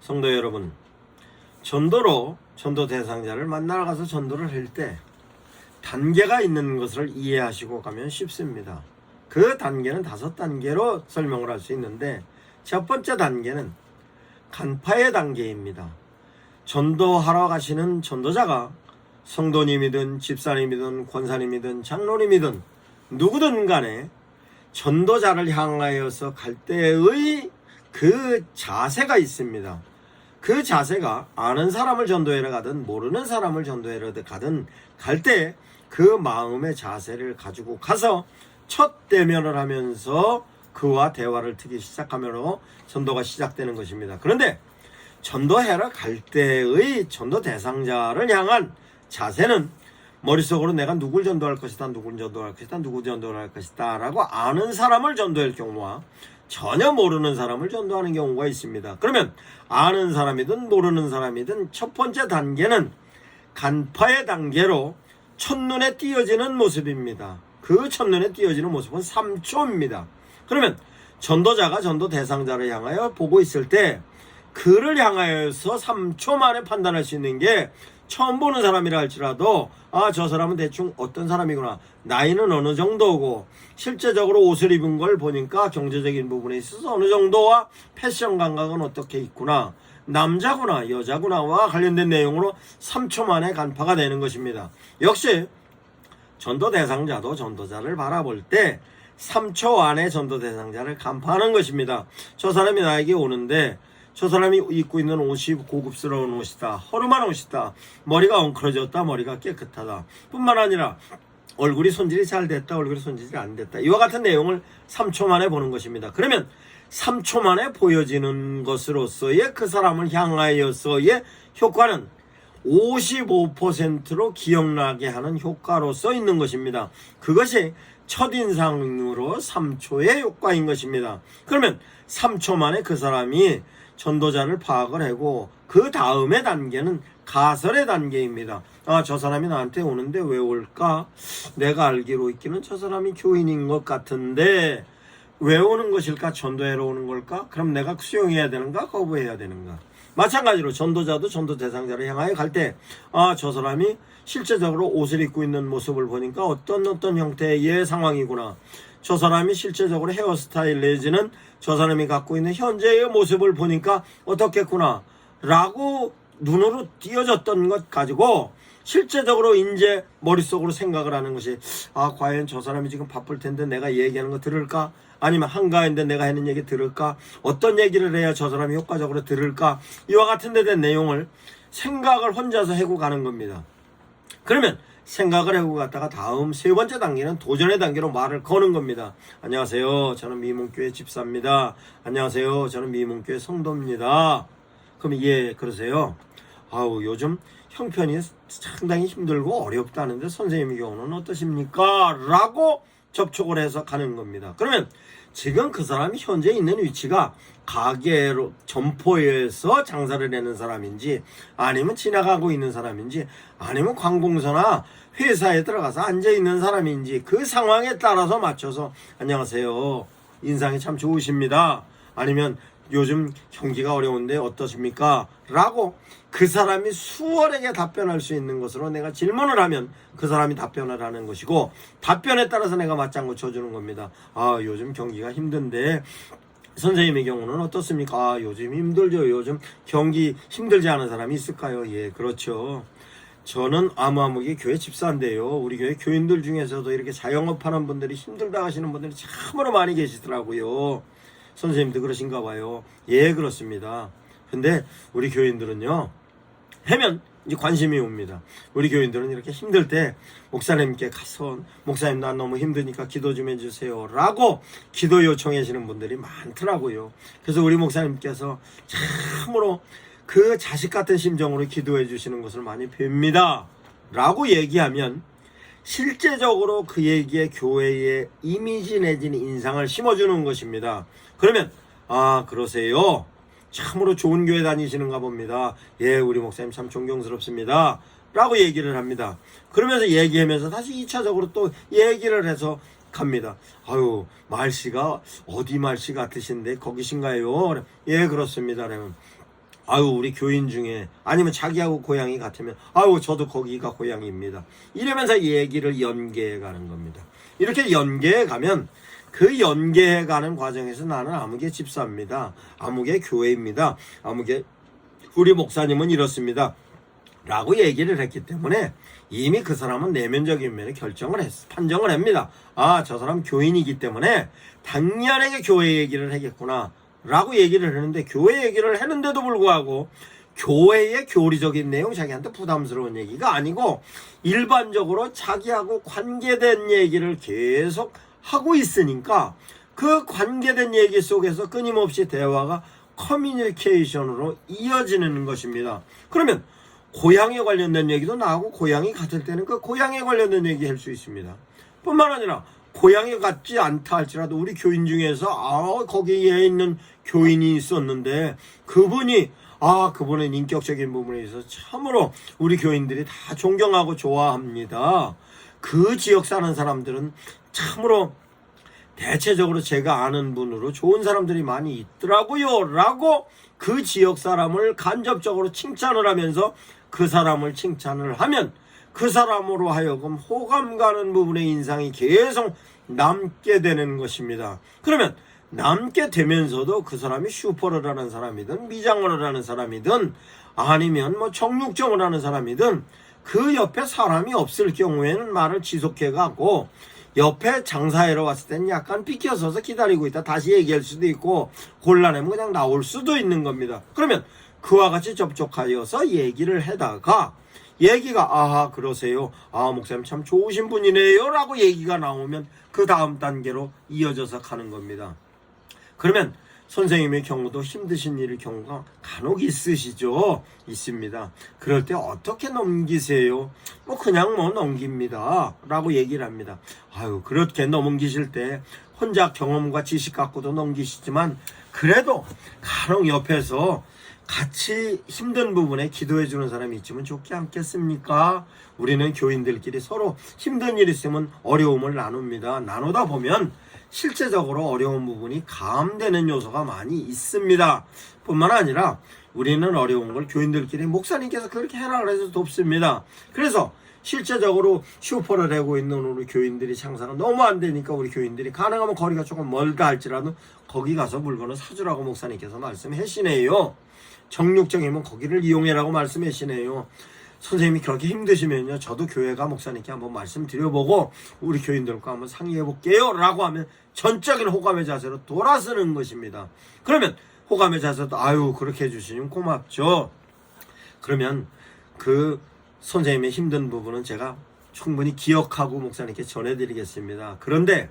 성도 여러분, 전도로 전도 대상자를 만나러 가서 전도를 할 때 단계가 있는 것을 이해하시고 가면 쉽습니다. 그 단계는 5단계로 설명을 할 수 있는데, 첫 번째 단계는 간파의 단계입니다. 전도하러 가시는 전도자가 성도님이든 집사님이든 권사님이든 장로님이든 누구든 간에 전도자를 향하여서 갈 때의 그 자세가 있습니다. 그 자세가 아는 사람을 전도하러 가든 모르는 사람을 전도하러 가든 갈 때 그 마음의 자세를 가지고 가서 첫 대면을 하면서 그와 대화를 트기 시작하므로 전도가 시작되는 것입니다. 그런데 전도하러 갈 때의 전도 대상자를 향한 자세는 머릿속으로 내가 누굴 전도할 것이다, 누굴 전도할 것이다, 누구 전도할 것이다 라고 아는 사람을 전도할 경우와 전혀 모르는 사람을 전도하는 경우가 있습니다. 그러면 아는 사람이든 모르는 사람이든 첫 번째 단계는 간파의 단계로 첫눈에 띄어지는 모습입니다. 그 첫눈에 띄어지는 모습은 3초입니다. 그러면 전도자가 전도 대상자를 향하여 보고 있을 때 그를 향하여서 3초 만에 판단할 수 있는 게, 처음 보는 사람이라 할지라도 저 사람은 대충 어떤 사람이구나, 나이는 어느 정도고 실제적으로 옷을 입은 걸 보니까 경제적인 부분에 있어서 어느 정도와 패션 감각은 어떻게 있구나, 남자구나 여자구나와 관련된 내용으로 3초 만에 간파가 되는 것입니다. 역시 전도 대상자도 전도자를 바라볼 때 3초 안에 전도 대상자를 간파하는 것입니다. 저 사람이 나에게 오는데 저 사람이 입고 있는 옷이 고급스러운 옷이다, 허름한 옷이다, 머리가 엉클어졌다, 머리가 깨끗하다, 뿐만 아니라 얼굴이 손질이 잘 됐다, 얼굴이 손질이 안 됐다, 이와 같은 내용을 3초 만에 보는 것입니다. 그러면 3초 만에 보여지는 것으로서의 그 사람을 향하여서의 효과는 55%로 기억나게 하는 효과로서 있는 것입니다. 그것이 첫인상으로 3초의 효과인 것입니다. 그러면 3초 만에 그 사람이 전도자를 파악을 하고 그 다음의 단계는 가설의 단계입니다. 저 사람이 나한테 오는데 왜 올까? 내가 알기로 있기는 저 사람이 교인인 것 같은데 왜 오는 것일까? 전도하러 오는 걸까? 그럼 내가 수용해야 되는가? 거부해야 되는가? 마찬가지로 전도자도 전도 대상자를 향하여 갈 때 저 사람이 실제적으로 옷을 입고 있는 모습을 보니까 어떤 형태의 상황이구나, 저 사람이 실제적으로 헤어스타일 내지는 저 사람이 갖고 있는 현재의 모습을 보니까 어떻겠구나 라고 눈으로 띄어졌던 것 가지고 실제적으로 이제 머릿속으로 생각을 하는 것이, 과연 저 사람이 지금 바쁠 텐데 내가 얘기하는 거 들을까? 아니면 한가한데 내가 하는 얘기 들을까? 어떤 얘기를 해야 저 사람이 효과적으로 들을까? 이와 같은 데 된 내용을 생각을 혼자서 해고 가는 겁니다. 그러면 생각을 하고 갔다가 다음 세 번째 단계는 도전의 단계로 말을 거는 겁니다. 안녕하세요, 저는 미문교회 집사입니다. 안녕하세요, 저는 미문교회 성도입니다. 그럼 그러세요. 요즘 형편이 상당히 힘들고 어렵다는데 선생님의 경우는 어떠십니까? 라고 접촉을 해서 가는 겁니다. 그러면 지금 그 사람이 현재 있는 위치가 가게로 점포에서 장사를 하는 사람인지, 아니면 지나가고 있는 사람인지, 아니면 관공서나 회사에 들어가서 앉아있는 사람인지, 그 상황에 따라서 맞춰서 안녕하세요, 인상이 참 좋으십니다, 아니면 요즘 경기가 어려운데 어떠십니까? 라고 그 사람이 수월하게 답변할 수 있는 것으로 내가 질문을 하면 그 사람이 답변을 하는 것이고, 답변에 따라서 내가 맞장구 쳐주는 겁니다. 요즘 경기가 힘든데 선생님의 경우는 어떻습니까? 요즘 힘들죠. 요즘 경기 힘들지 않은 사람이 있을까요? 예, 그렇죠. 저는 아무개 교회 집사인데요, 우리 교회 교인들 중에서도 이렇게 자영업하는 분들이 힘들다 하시는 분들이 참으로 많이 계시더라고요. 선생님도 그러신가 봐요. 예, 그렇습니다. 근데 우리 교인들은요, 하면 이제 관심이 옵니다. 우리 교인들은 이렇게 힘들 때 목사님께 가서, 목사님 나 너무 힘드니까 기도 좀 해주세요 라고 기도 요청하시는 분들이 많더라고요. 그래서 우리 목사님께서 참으로 그 자식 같은 심정으로 기도해 주시는 것을 많이 뵙니다 라고 얘기하면 실제적으로 그 얘기에 교회의 이미지 내지는 인상을 심어주는 것입니다. 그러면 그러세요, 참으로 좋은 교회 다니시는가 봅니다. 예, 우리 목사님 참 존경스럽습니다 라고 얘기를 합니다. 그러면서 얘기하면서 다시 2차적으로 또 얘기를 해서 갑니다. 말씨가 어디 말씨 같으신데 거기신가요? 예, 그렇습니다. 그러면 아유 우리 교인 중에 아니면 자기하고 고향이 같으면 아유 저도 거기가 고향입니다. 이러면서 얘기를 연계해 가는 겁니다. 이렇게 연계해 가면 그 연계해 가는 과정에서 나는 아무개 집사입니다. 아무개 교회입니다. 아무개 우리 목사님은 이렇습니다. 라고 얘기를 했기 때문에 이미 그 사람은 내면적인 면에 판정을 합니다. 아, 저 사람 교인이기 때문에 당연하게 교회 얘기를 하겠구나 라고 얘기를 했는데, 교회 얘기를 했는데도 불구하고 교회의 교리적인 내용, 자기한테 부담스러운 얘기가 아니고 일반적으로 자기하고 관계된 얘기를 계속 하고 있으니까 그 관계된 얘기 속에서 끊임없이 대화가 커뮤니케이션으로 이어지는 것입니다. 그러면 고향에 관련된 얘기도 나하고 고향이 같을 때는 그 고향에 관련된 얘기 할 수 있습니다. 뿐만 아니라 고향에 같지 않다 할지라도 우리 교인 중에서 거기에 있는 교인이 있었는데 그분은 인격적인 부분에 있어서 참으로 우리 교인들이 다 존경하고 좋아합니다. 그 지역 사는 사람들은 참으로 대체적으로 제가 아는 분으로 좋은 사람들이 많이 있더라고요 라고 그 지역 사람을 간접적으로 칭찬을 하면서 그 사람을 칭찬을 하면 그 사람으로 하여금 호감 가는 부분의 인상이 계속 남게 되는 것입니다. 그러면 남게 되면서도 그 사람이 슈퍼를 하는 사람이든 미장을 하는 사람이든 아니면 정육점을 하는 사람이든 그 옆에 사람이 없을 경우에는 말을 지속해가고 옆에 장사하러 왔을 때는 약간 비켜서서 기다리고 있다 다시 얘기할 수도 있고 곤란하면 그냥 나올 수도 있는 겁니다. 그러면 그와 같이 접촉하여서 얘기를 하다가 얘기가 그러세요. 목사님 참 좋으신 분이네요 라고 얘기가 나오면 그 다음 단계로 이어져서 가는 겁니다. 그러면 선생님의 경우도 힘드신 일의 경우가 간혹 있습니다. 그럴 때 어떻게 넘기세요? 그냥 넘깁니다 라고 얘기를 합니다. 그렇게 넘기실 때 혼자 경험과 지식 갖고도 넘기시지만 그래도 간혹 옆에서 같이 힘든 부분에 기도해 주는 사람이 있으면 좋지 않겠습니까? 우리는 교인들끼리 서로 힘든 일 있으면 어려움을 나눕니다. 나누다 보면 실제적으로 어려운 부분이 감되는 요소가 많이 있습니다. 뿐만 아니라 우리는 어려운 걸 교인들끼리 목사님께서 그렇게 해라 그래서 돕습니다. 그래서 실제적으로 슈퍼를 하고 있는 우리 교인들이 장사가 너무 안 되니까 우리 교인들이 가능하면 거리가 조금 멀다 할지라도 거기 가서 물건을 사주라고 목사님께서 말씀하시네요. 정육점이면 거기를 이용해라고 말씀하시네요. 선생님이 그렇게 힘드시면요 저도 교회가 목사님께 한번 말씀드려보고 우리 교인들과 한번 상의해볼게요 라고 하면 전적인 호감의 자세로 돌아서는 것입니다. 그러면 호감의 자세도 그렇게 해주시면 고맙죠. 그러면 그 선생님의 힘든 부분은 제가 충분히 기억하고 목사님께 전해드리겠습니다. 그런데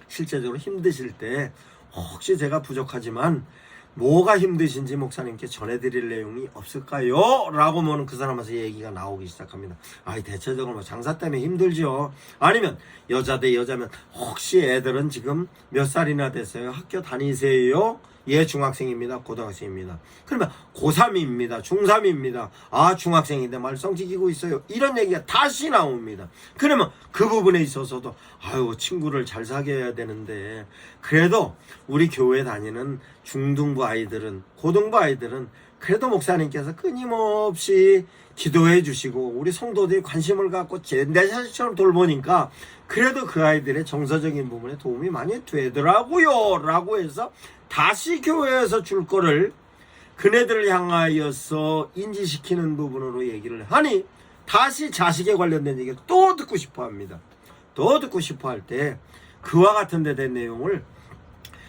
실제적으로 힘드실 때 혹시 제가 부족하지만 뭐가 힘드신지 목사님께 전해드릴 내용이 없을까요? 라고 하면 그 사람한테 얘기가 나오기 시작합니다. 대체적으로 장사 때문에 힘들죠. 아니면 여자 대 여자면 혹시 애들은 지금 몇 살이나 됐어요? 학교 다니세요? 예, 중학생입니다. 고등학생입니다. 그러면 고3입니다. 중3입니다. 중학생인데 말썽 지키고 있어요. 이런 얘기가 다시 나옵니다. 그러면 그 부분에 있어서도 친구를 잘 사귀어야 되는데 그래도 우리 교회 다니는 중등부 아이들은 고등부 아이들은 그래도 목사님께서 끊임없이 기도해 주시고 우리 성도들이 관심을 갖고 내 자식처럼 돌보니까 그래도 그 아이들의 정서적인 부분에 도움이 많이 되더라고요 라고 해서 다시 교회에서 줄 거를 그네들을 향하여서 인지시키는 부분으로 얘기를 하니 다시 자식에 관련된 얘기를 또 듣고 싶어 합니다. 또 듣고 싶어 할 때 그와 같은 데 된 내용을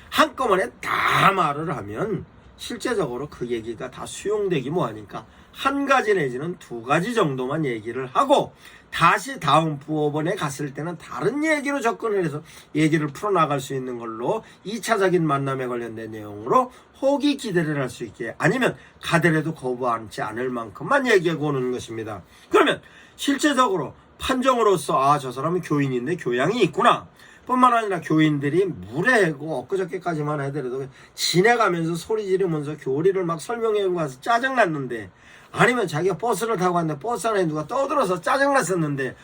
한꺼번에 다 말을 하면 실제적으로 그 얘기가 다 수용되기 뭐하니까 한 가지 내지는 두 가지 정도만 얘기를 하고 다시 다음 부업원에 갔을 때는 다른 얘기로 접근을 해서 얘기를 풀어나갈 수 있는 걸로 2차적인 만남에 관련된 내용으로 혹이 기대를 할 수 있게 아니면 가더라도 거부하지 않을 만큼만 얘기하고 오는 것입니다. 그러면 실제적으로 판정으로서 저 사람은 교인인데 교양이 있구나 뿐만 아니라 교인들이 무례하고 엊그저께까지만 하더라도 지내가면서 소리 지르면서 교리를 막 설명해주고 가서 짜증났는데 아니면 자기가 버스를 타고 갔는데 버스 안에 누가 떠들어서 짜증났었는데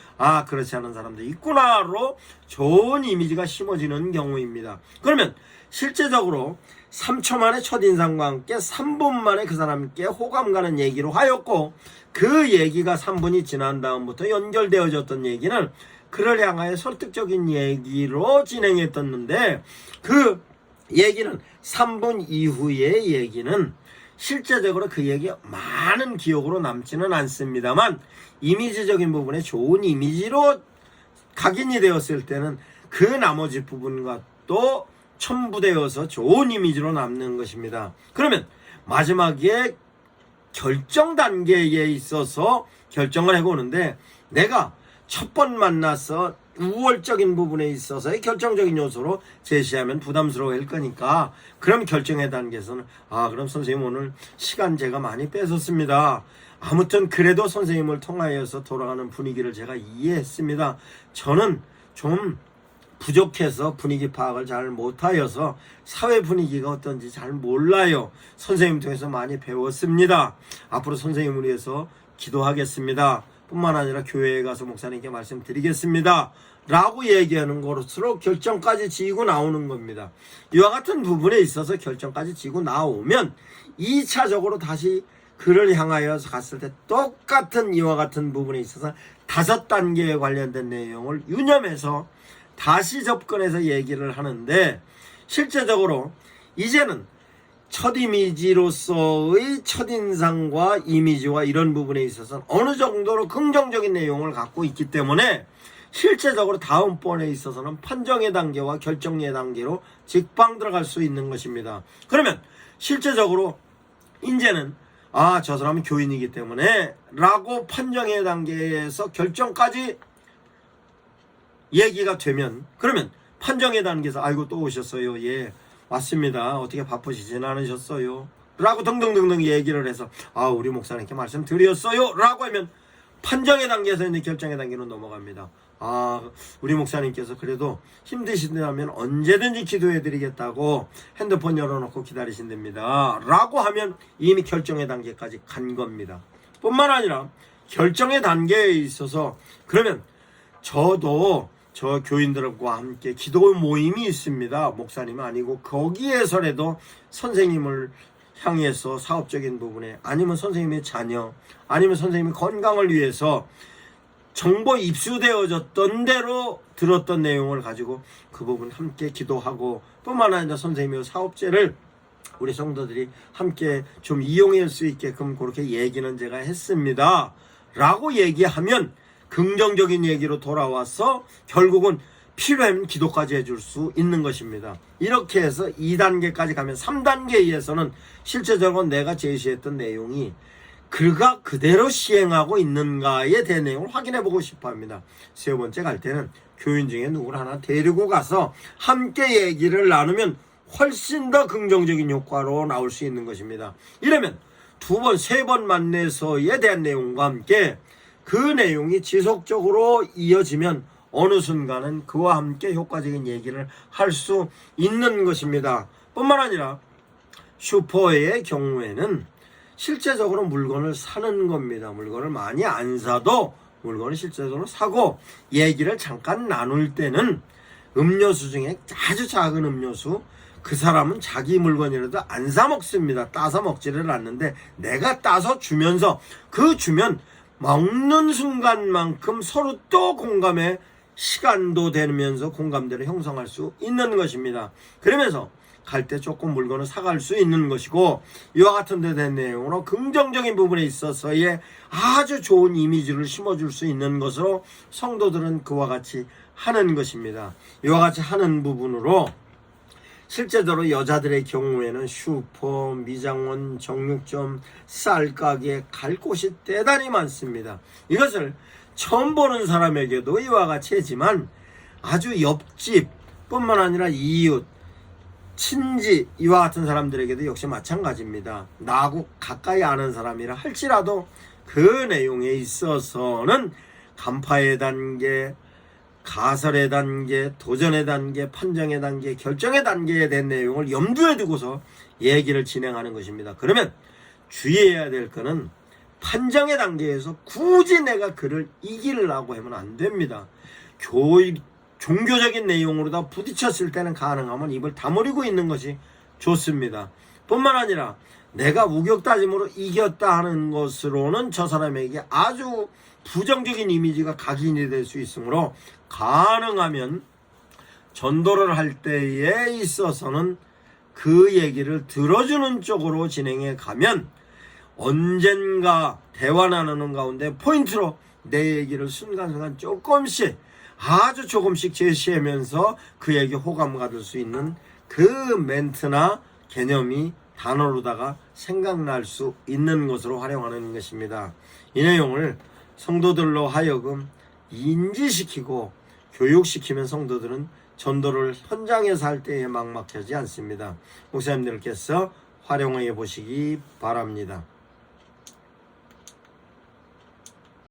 그렇지 않은 사람도 있구나로 좋은 이미지가 심어지는 경우입니다. 그러면 실제적으로 3초 만에 첫인상과 함께 3분 만에 그 사람께 호감 가는 얘기로 하였고, 그 얘기가 3분이 지난 다음부터 연결되어졌던 얘기는 그를 향하여 설득적인 얘기로 진행했었는데, 그 얘기는 3분 이후의 얘기는 실제적으로 그 얘기가 많은 기억으로 남지는 않습니다만, 이미지적인 부분에 좋은 이미지로 각인이 되었을 때는 그 나머지 부분과 또 첨부되어서 좋은 이미지로 남는 것입니다. 그러면 마지막에 결정 단계에 있어서 결정을 해보는데, 내가 첫 번 만나서 우월적인 부분에 있어서의 결정적인 요소로 제시하면 부담스러워할 거니까, 그럼 결정의 단계에서는 그럼 선생님 오늘 시간 제가 많이 뺏었습니다. 아무튼 그래도 선생님을 통하여서 돌아가는 분위기를 제가 이해했습니다. 저는 좀 부족해서 분위기 파악을 잘 못하여서 사회 분위기가 어떤지 잘 몰라요. 선생님 통해서 많이 배웠습니다. 앞으로 선생님을 위해서 기도하겠습니다. 뿐만 아니라 교회에 가서 목사님께 말씀드리겠습니다. 라고 얘기하는 것으로 결정까지 지고 나오는 겁니다. 이와 같은 부분에 있어서 결정까지 지고 나오면 2차적으로 다시 그를 향하여 갔을 때 똑같은 이와 같은 부분에 있어서 5단계에 관련된 내용을 유념해서 다시 접근해서 얘기를 하는데, 실제적으로 이제는 첫 이미지로서의 첫인상과 이미지와 이런 부분에 있어서 어느 정도로 긍정적인 내용을 갖고 있기 때문에 실제적으로 다음번에 있어서는 판정의 단계와 결정의 단계로 직방 들어갈 수 있는 것입니다. 그러면 실제적으로 이제는 저 사람은 교인이기 때문에 라고 판정의 단계에서 결정까지 얘기가 되면, 그러면 판정의 단계에서 아이고 또 오셨어요. 예, 맞습니다. 어떻게 바쁘시진 않으셨어요? 라고 등등등등 얘기를 해서 우리 목사님께 말씀드렸어요. 라고 하면 판정의 단계에서 이제 결정의 단계로 넘어갑니다. 우리 목사님께서 그래도 힘드시다면 언제든지 기도해드리겠다고 핸드폰 열어놓고 기다리신답니다. 라고 하면 이미 결정의 단계까지 간 겁니다. 뿐만 아니라 결정의 단계에 있어서, 그러면 저도 저 교인들과 함께 기도 모임이 있습니다. 목사님은 아니고 거기에서라도 선생님을 향해서 사업적인 부분에, 아니면 선생님의 자녀, 아니면 선생님의 건강을 위해서 정보 입수되어졌던 대로 들었던 내용을 가지고 그 부분 함께 기도하고, 뿐만 아니라 선생님의 사업체를 우리 성도들이 함께 좀 이용할 수 있게끔 그렇게 얘기는 제가 했습니다. 라고 얘기하면 긍정적인 얘기로 돌아와서 결국은 필요하면 기도까지 해줄 수 있는 것입니다. 이렇게 해서 2단계까지 가면 3단계에서는 실제적으로 내가 제시했던 내용이 그가 그대로 시행하고 있는가에 대한 내용을 확인해 보고 싶어 합니다. 세 번째 갈 때는 교인 중에 누구를 하나 데리고 가서 함께 얘기를 나누면 훨씬 더 긍정적인 효과로 나올 수 있는 것입니다. 이러면 2번, 3번 만나서에 대한 내용과 함께 그 내용이 지속적으로 이어지면 어느 순간은 그와 함께 효과적인 얘기를 할 수 있는 것입니다. 뿐만 아니라 슈퍼의 경우에는 실제적으로 물건을 사는 겁니다. 물건을 많이 안 사도 물건을 실제적으로 사고 얘기를 잠깐 나눌 때는 음료수 중에 아주 작은 음료수, 그 사람은 자기 물건이라도 안 사 먹습니다. 따서 먹지를 않는데 내가 따서 주면서 그 주면 먹는 순간만큼 서로 또 공감의 시간도 되면서 공감대를 형성할 수 있는 것입니다. 그러면서 갈 때 조금 물건을 사갈 수 있는 것이고, 이와 같은 데 된 내용으로 긍정적인 부분에 있어서의 아주 좋은 이미지를 심어줄 수 있는 것으로 성도들은 그와 같이 하는 것입니다. 이와 같이 하는 부분으로 실제로 여자들의 경우에는 슈퍼, 미장원, 정육점, 쌀가게 갈 곳이 대단히 많습니다. 이것을 처음 보는 사람에게도 이와 같이 하지만 아주 옆집 뿐만 아니라 이웃, 친지 이와 같은 사람들에게도 역시 마찬가지입니다. 나하고 가까이 아는 사람이라 할지라도 그 내용에 있어서는 간파의 단계, 가설의 단계, 도전의 단계, 판정의 단계, 결정의 단계에 대한 내용을 염두에 두고서 얘기를 진행하는 것입니다. 그러면 주의해야 될 거는 판정의 단계에서 굳이 내가 그를 이기려고 하면 안 됩니다. 종교적인 내용으로 다 부딪혔을 때는 가능하면 입을 다물고 있는 것이 좋습니다. 뿐만 아니라 내가 우격다짐으로 이겼다 하는 것으로는 저 사람에게 아주 부정적인 이미지가 각인이 될 수 있으므로 가능하면 전도를 할 때에 있어서는 그 얘기를 들어주는 쪽으로 진행해 가면 언젠가 대화 나누는 가운데 포인트로 내 얘기를 순간순간 조금씩 아주 조금씩 제시하면서 그에게 호감 가질 수 있는 그 멘트나 개념이 단어로다가 생각날 수 있는 것으로 활용하는 것입니다. 이 내용을 성도들로 하여금 인지시키고 교육시키면 성도들은 전도를 현장에서 할 때에 막막하지 않습니다. 목사님들께서 활용해 보시기 바랍니다.